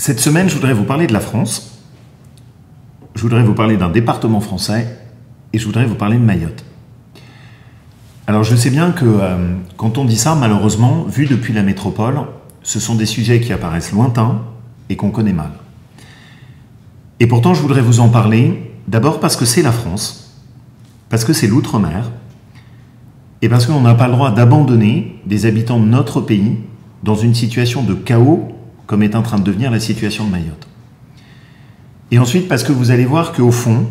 Cette semaine, je voudrais vous parler de la France, je voudrais vous parler d'un département français et je voudrais vous parler de Mayotte. Alors je sais bien que quand on dit ça, malheureusement, vu depuis la métropole, ce sont des sujets qui apparaissent lointains et qu'on connaît mal. Et pourtant, je voudrais vous en parler, d'abord parce que c'est la France, parce que c'est l'outre-mer, et parce qu'on n'a pas le droit d'abandonner des habitants de notre pays dans une situation de chaos, comme est en train de devenir la situation de Mayotte. Et ensuite, parce que vous allez voir qu'au fond,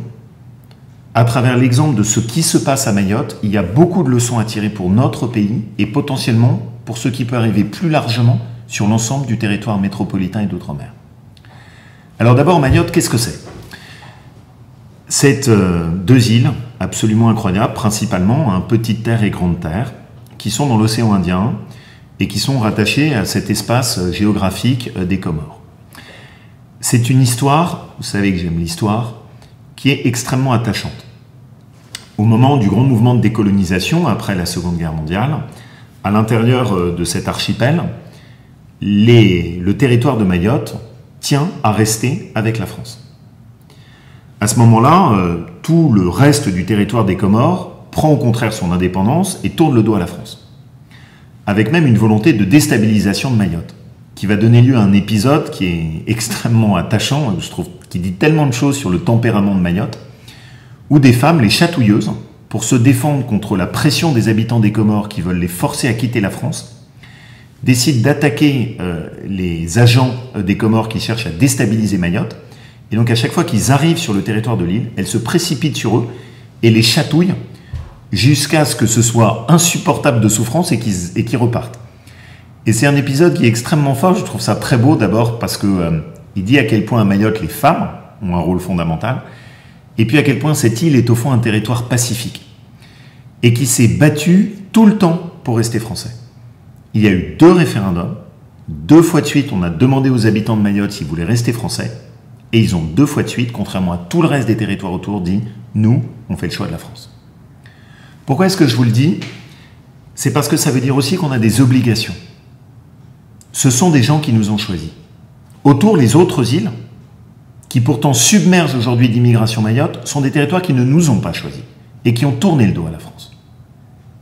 à travers l'exemple de ce qui se passe à Mayotte, il y a beaucoup de leçons à tirer pour notre pays et potentiellement pour ce qui peut arriver plus largement sur l'ensemble du territoire métropolitain et d'outre-mer. Alors d'abord, Mayotte, qu'est-ce que c'est? C'est deux îles absolument incroyables, principalement, Petite Terre et Grande Terre, qui sont dans l'océan Indien et qui sont rattachées à cet espace géographique des Comores. C'est une histoire, vous savez que j'aime l'histoire, qui est extrêmement attachante. Au moment du grand mouvement de décolonisation, après la Seconde Guerre mondiale, à l'intérieur de cet archipel, le territoire de Mayotte tient à rester avec la France. À ce moment-là, tout le reste du territoire des Comores prend au contraire son indépendance et tourne le dos à la France. Avec même une volonté de déstabilisation de Mayotte, qui va donner lieu à un épisode qui est extrêmement attachant, je trouve, qui dit tellement de choses sur le tempérament de Mayotte, où des femmes, les chatouilleuses, pour se défendre contre la pression des habitants des Comores qui veulent les forcer à quitter la France, décident d'attaquer les agents des Comores qui cherchent à déstabiliser Mayotte. Et donc à chaque fois qu'ils arrivent sur le territoire de l'île, elles se précipitent sur eux et les chatouillent jusqu'à ce que ce soit insupportable de souffrance et qu'ils repartent. Et c'est un épisode qui est extrêmement fort, je trouve ça très beau d'abord parce que il dit à quel point à Mayotte les femmes ont un rôle fondamental, et puis à quel point cette île est au fond un territoire pacifique, et qui s'est battu tout le temps pour rester français. Il y a eu 2 référendums, 2 fois de suite on a demandé aux habitants de Mayotte s'ils voulaient rester français, et ils ont 2 fois de suite, contrairement à tout le reste des territoires autour, dit « nous, on fait le choix de la France ». Pourquoi est-ce que je vous le dis? C'est parce que ça veut dire aussi qu'on a des obligations. Ce sont des gens qui nous ont choisis. Autour, les autres îles, qui pourtant submergent aujourd'hui d'immigration Mayotte, sont des territoires qui ne nous ont pas choisis et qui ont tourné le dos à la France.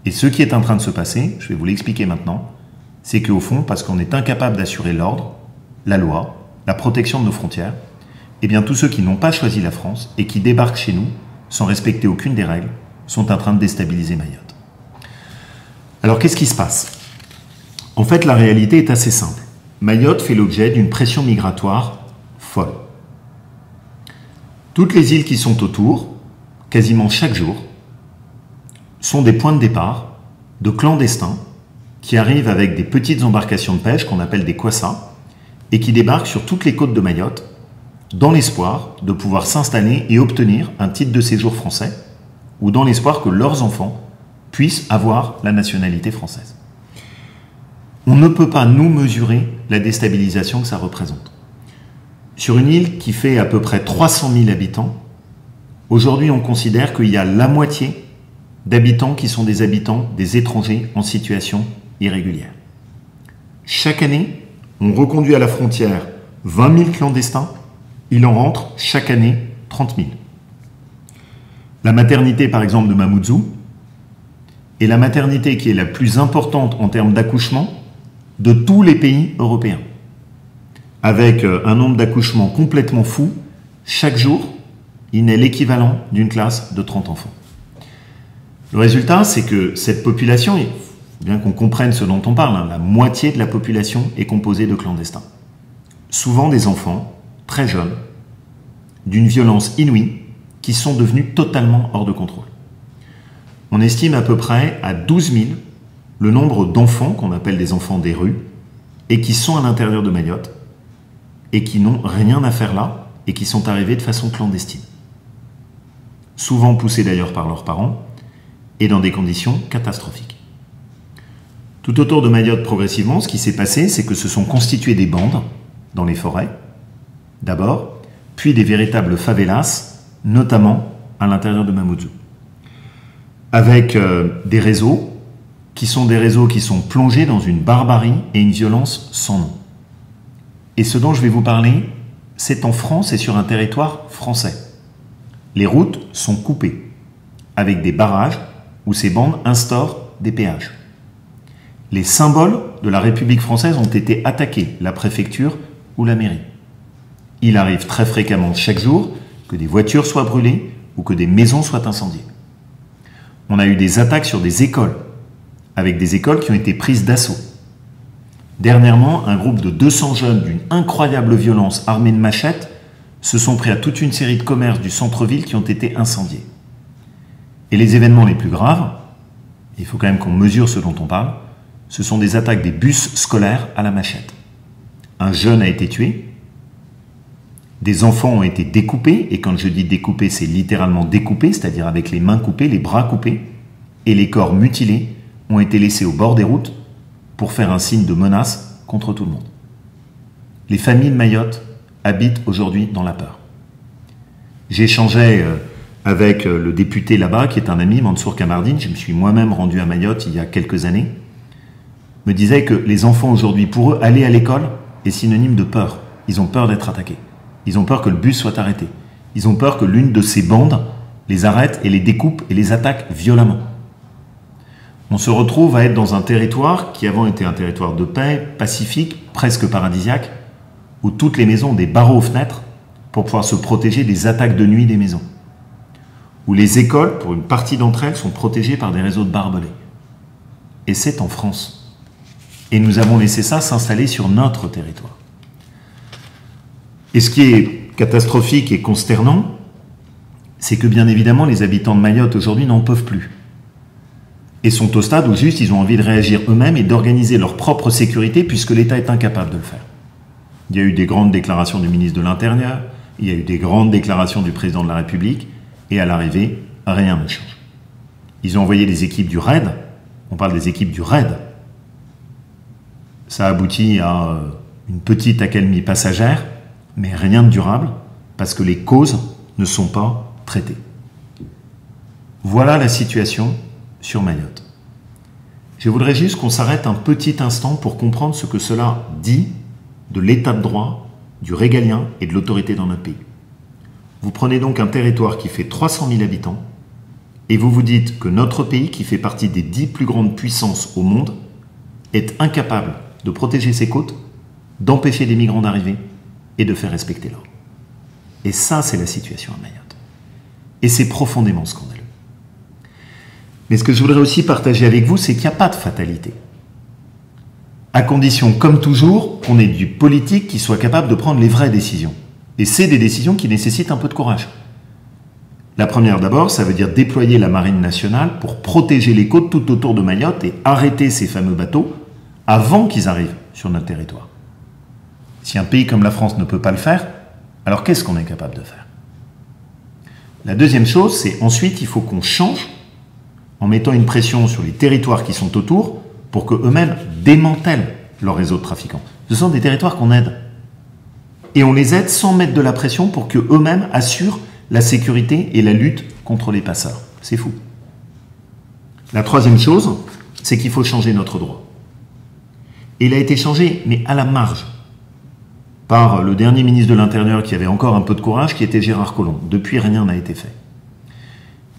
Et ce qui est en train de se passer, je vais vous l'expliquer maintenant, c'est qu'au fond, parce qu'on est incapable d'assurer l'ordre, la loi, la protection de nos frontières, eh bien tous ceux qui n'ont pas choisi la France et qui débarquent chez nous, sans respecter aucune des règles, sont en train de déstabiliser Mayotte. Alors qu'est-ce qui se passe? En fait, la réalité est assez simple. Mayotte fait l'objet d'une pression migratoire folle. Toutes les îles qui sont autour, quasiment chaque jour, sont des points de départ de clandestins qui arrivent avec des petites embarcations de pêche qu'on appelle des kwassa et qui débarquent sur toutes les côtes de Mayotte dans l'espoir de pouvoir s'installer et obtenir un titre de séjour français ou dans l'espoir que leurs enfants puissent avoir la nationalité française. On ne peut pas nous mesurer la déstabilisation que ça représente. Sur une île qui fait à peu près 300 000 habitants, aujourd'hui on considère qu'il y a la moitié d'habitants qui sont des habitants, des étrangers en situation irrégulière. Chaque année, on reconduit à la frontière 20 000 clandestins, il en rentre chaque année 30 000. La maternité par exemple de Mamoudzou est la maternité qui est la plus importante en termes d'accouchement de tous les pays européens, avec un nombre d'accouchements complètement fou. Chaque jour, il naît l'équivalent d'une classe de 30 enfants. Le résultat, c'est que cette population, il faut bien qu'on comprenne ce dont on parle, la moitié de la population est composée de clandestins. Souvent des enfants, très jeunes, d'une violence inouïe, qui sont devenus totalement hors de contrôle. On estime à peu près à 12 000 le nombre d'enfants, qu'on appelle des enfants des rues, et qui sont à l'intérieur de Mayotte, et qui n'ont rien à faire là, et qui sont arrivés de façon clandestine. Souvent poussés d'ailleurs par leurs parents, et dans des conditions catastrophiques. Tout autour de Mayotte, progressivement, ce qui s'est passé, c'est que se sont constituées des bandes, dans les forêts, d'abord, puis des véritables favelas, notamment à l'intérieur de Mamoudzou, avec des réseaux qui sont plongés dans une barbarie et une violence sans nom. Et ce dont je vais vous parler, c'est en France et sur un territoire français. Les routes sont coupées, avec des barrages où ces bandes instaurent des péages. Les symboles de la République française ont été attaqués, la préfecture ou la mairie. Il arrive très fréquemment chaque jour que des voitures soient brûlées ou que des maisons soient incendiées. On a eu des attaques sur des écoles, avec des écoles qui ont été prises d'assaut. Dernièrement, un groupe de 200 jeunes d'une incroyable violence armés de machettes se sont pris à toute une série de commerces du centre-ville qui ont été incendiés. Et les événements les plus graves, il faut quand même qu'on mesure ce dont on parle, ce sont des attaques des bus scolaires à la machette. Un jeune a été tué, des enfants ont été découpés, et quand je dis découpés, c'est littéralement découpés, c'est-à-dire avec les mains coupées, les bras coupés, et les corps mutilés ont été laissés au bord des routes pour faire un signe de menace contre tout le monde. Les familles de Mayotte habitent aujourd'hui dans la peur. J'échangeais avec le député là-bas, qui est un ami, Mansour Kamardine, je me suis moi-même rendu à Mayotte il y a quelques années, me disait que les enfants aujourd'hui, pour eux, aller à l'école est synonyme de peur. Ils ont peur d'être attaqués. Ils ont peur que le bus soit arrêté. Ils ont peur que l'une de ces bandes les arrête et les découpe et les attaque violemment. On se retrouve à être dans un territoire qui avant était un territoire de paix, pacifique, presque paradisiaque, où toutes les maisons ont des barreaux aux fenêtres pour pouvoir se protéger des attaques de nuit des maisons. Où les écoles, pour une partie d'entre elles, sont protégées par des réseaux de barbelés. Et c'est en France. Et nous avons laissé ça s'installer sur notre territoire. Et ce qui est catastrophique et consternant, c'est que bien évidemment les habitants de Mayotte aujourd'hui n'en peuvent plus. Et sont au stade où juste ils ont envie de réagir eux-mêmes et d'organiser leur propre sécurité puisque l'État est incapable de le faire. Il y a eu des grandes déclarations du ministre de l'Intérieur, il y a eu des grandes déclarations du président de la République, et à l'arrivée, rien ne change. Ils ont envoyé des équipes du RAID, on parle des équipes du RAID. Ça aboutit à une petite accalmie passagère, mais rien de durable, parce que les causes ne sont pas traitées. Voilà la situation sur Mayotte. Je voudrais juste qu'on s'arrête un petit instant pour comprendre ce que cela dit de l'état de droit, du régalien et de l'autorité dans notre pays. Vous prenez donc un territoire qui fait 300 000 habitants et vous vous dites que notre pays, qui fait partie des 10 plus grandes puissances au monde, est incapable de protéger ses côtes, d'empêcher des migrants d'arriver et de faire respecter l'ordre. Et ça, c'est la situation à Mayotte. Et c'est profondément scandaleux. Mais ce que je voudrais aussi partager avec vous, c'est qu'il n'y a pas de fatalité. À condition, comme toujours, qu'on ait du politique qui soit capable de prendre les vraies décisions. Et c'est des décisions qui nécessitent un peu de courage. La première d'abord, ça veut dire déployer la marine nationale pour protéger les côtes tout autour de Mayotte et arrêter ces fameux bateaux avant qu'ils arrivent sur notre territoire. Si un pays comme la France ne peut pas le faire, alors qu'est-ce qu'on est capable de faire? La deuxième chose, c'est ensuite, il faut qu'on change en mettant une pression sur les territoires qui sont autour pour qu'eux-mêmes démantèlent leur réseau de trafiquants. Ce sont des territoires qu'on aide. Et on les aide sans mettre de la pression pour qu'eux-mêmes assurent la sécurité et la lutte contre les passeurs. C'est fou. La troisième chose, c'est qu'il faut changer notre droit. Et il a été changé, mais à la marge, par le dernier ministre de l'Intérieur qui avait encore un peu de courage, qui était Gérard Collomb. Depuis, rien n'a été fait.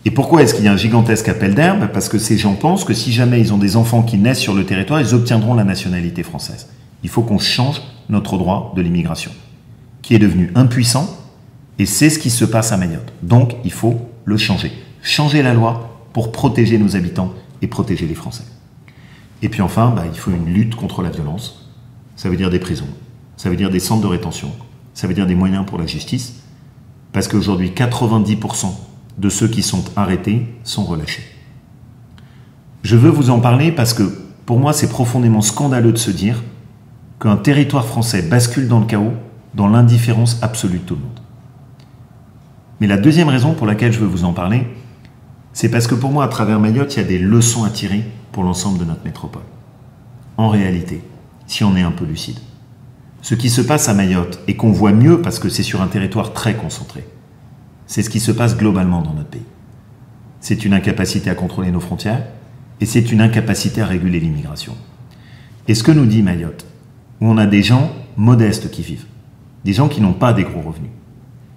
Et pourquoi est-ce qu'il y a un gigantesque appel d'air? Parce que ces gens pensent que si jamais ils ont des enfants qui naissent sur le territoire, ils obtiendront la nationalité française. Il faut qu'on change notre droit de l'immigration, qui est devenu impuissant, et c'est ce qui se passe à Mayotte. Donc, il faut le changer. Changer la loi pour protéger nos habitants et protéger les Français. Et puis enfin, il faut une lutte contre la violence. Ça veut dire des prisons, ça veut dire des centres de rétention, ça veut dire des moyens pour la justice, parce qu'aujourd'hui, 90% de ceux qui sont arrêtés sont relâchés. Je veux vous en parler parce que, pour moi, c'est profondément scandaleux de se dire qu'un territoire français bascule dans le chaos, dans l'indifférence absolue de tout le monde. Mais la deuxième raison pour laquelle je veux vous en parler, c'est parce que pour moi, à travers Mayotte, il y a des leçons à tirer pour l'ensemble de notre métropole. En réalité, si on est un peu lucide, ce qui se passe à Mayotte, et qu'on voit mieux parce que c'est sur un territoire très concentré, c'est ce qui se passe globalement dans notre pays. C'est une incapacité à contrôler nos frontières, et c'est une incapacité à réguler l'immigration. Et ce que nous dit Mayotte, où on a des gens modestes qui vivent, des gens qui n'ont pas des gros revenus.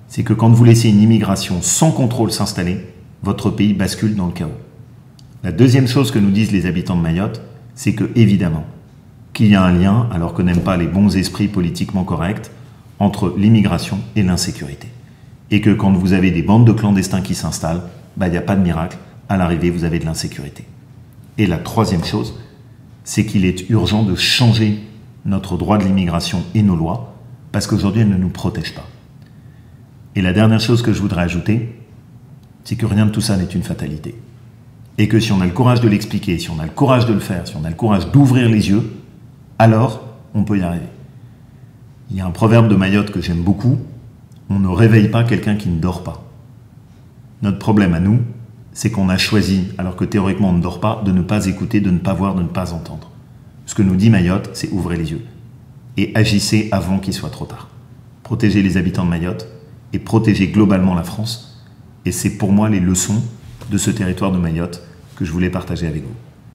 C'est que quand vous laissez une immigration sans contrôle s'installer, votre pays bascule dans le chaos. La deuxième chose que nous disent les habitants de Mayotte, c'est que, évidemment, qu'il y a un lien, alors qu'on n'aime pas les bons esprits politiquement corrects, entre l'immigration et l'insécurité. Et que quand vous avez des bandes de clandestins qui s'installent, il n'y a pas de miracle, à l'arrivée vous avez de l'insécurité. Et la troisième chose, c'est qu'il est urgent de changer notre droit de l'immigration et nos lois, parce qu'aujourd'hui elles ne nous protègent pas. Et la dernière chose que je voudrais ajouter, c'est que rien de tout ça n'est une fatalité. Et que si on a le courage de l'expliquer, si on a le courage de le faire, si on a le courage d'ouvrir les yeux, alors on peut y arriver. Il y a un proverbe de Mayotte que j'aime beaucoup, on ne réveille pas quelqu'un qui ne dort pas. Notre problème à nous, c'est qu'on a choisi, alors que théoriquement on ne dort pas, de ne pas écouter, de ne pas voir, de ne pas entendre. Ce que nous dit Mayotte, c'est ouvrez les yeux. Et agissez avant qu'il soit trop tard. Protégez les habitants de Mayotte et protégez globalement la France. Et c'est pour moi les leçons de ce territoire de Mayotte que je voulais partager avec vous.